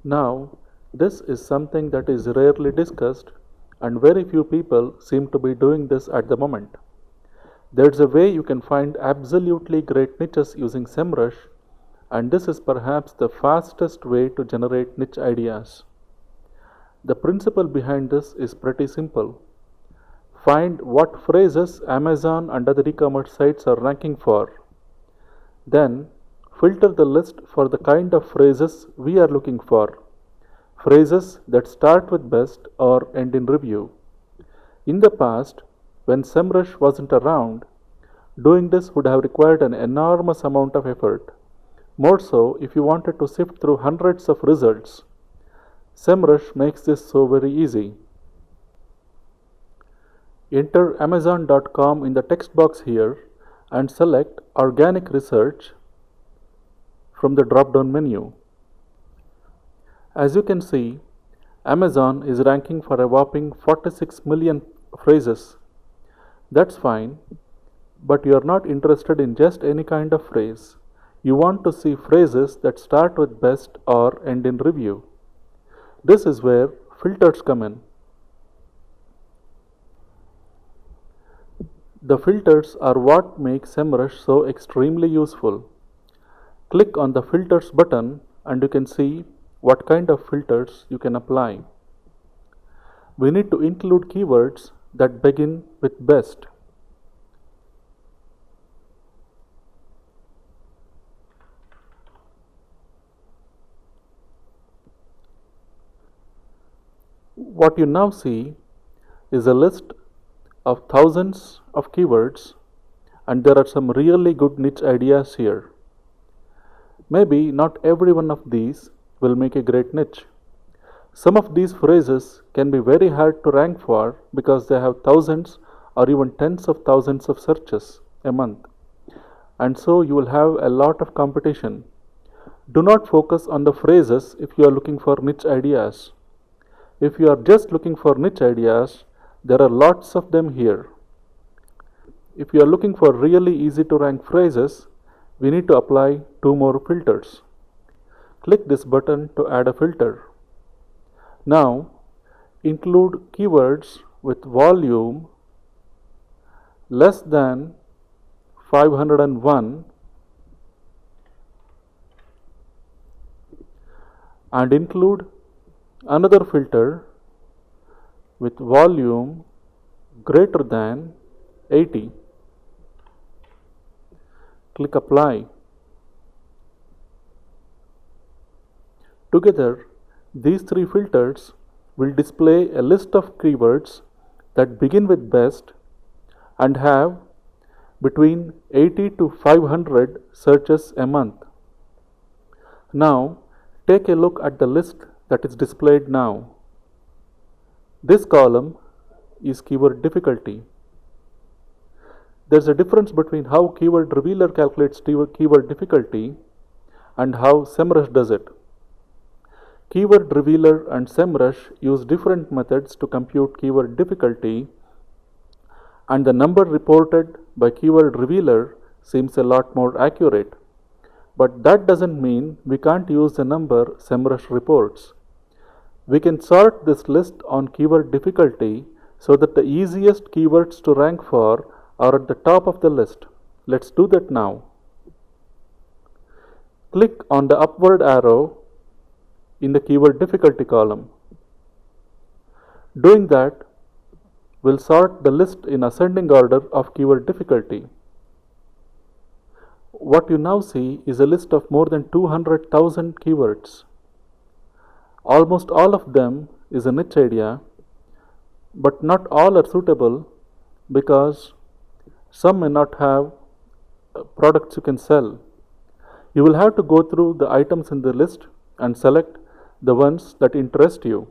Now, this is something that is rarely discussed, and very few people seem to be doing this at the moment. There's a way you can find absolutely great niches using Semrush, and this is perhaps the fastest way to generate niche ideas. The principle behind this is pretty simple. Find what phrases Amazon and other e-commerce sites are ranking for. Then, filter the list for the kind of phrases we are looking for. Phrases that start with best or end in review. In the past, when Semrush wasn't around, doing this would have required an enormous amount of effort. More so if you wanted to sift through hundreds of results. Semrush makes this so very easy. Enter Amazon.com in the text box here and select Organic Research from the drop-down menu. As you can see, Amazon is ranking for a whopping 46 million phrases. That's fine, but you are not interested in just any kind of phrase. You want to see phrases that start with best or end in review. This is where filters come in. The filters are what make Semrush so extremely useful. Click on the filters button and you can see what kind of filters you can apply. We need to include keywords that begin with best. What you now see is a list of thousands of keywords, and there are some really good niche ideas here. Maybe not every one of these will make a great niche. Some of these phrases can be very hard to rank for because they have thousands or even tens of thousands of searches a month, and so you will have a lot of competition. Do not focus on the phrases if you are looking for niche ideas. If you are just looking for niche ideas, there are lots of them here. If you are looking for really easy to rank phrases, we need to apply two more filters. Click this button to add a filter. Now, include keywords with volume less than 501 and include another filter with volume greater than 80. Click apply. Together, these three filters will display a list of keywords that begin with best and have between 80 to 500 searches a month. Now, take a look at the list that is displayed now. This column is keyword difficulty. There's a difference between how Keyword Revealer calculates keyword difficulty and how Semrush does it. Keyword Revealer and Semrush use different methods to compute keyword difficulty, and the number reported by Keyword Revealer seems a lot more accurate. But that doesn't mean we can't use the number Semrush reports. We can sort this list on keyword difficulty so that the easiest keywords to rank for are at the top of the list. Let's do that now. Click on the upward arrow in the keyword difficulty column. Doing that will sort the list in ascending order of keyword difficulty. What you now see is a list of more than 200,000 keywords. Almost all of them is a niche idea, but not all are suitable because some may not have products you can sell. You will have to go through the items in the list and select the ones that interest you.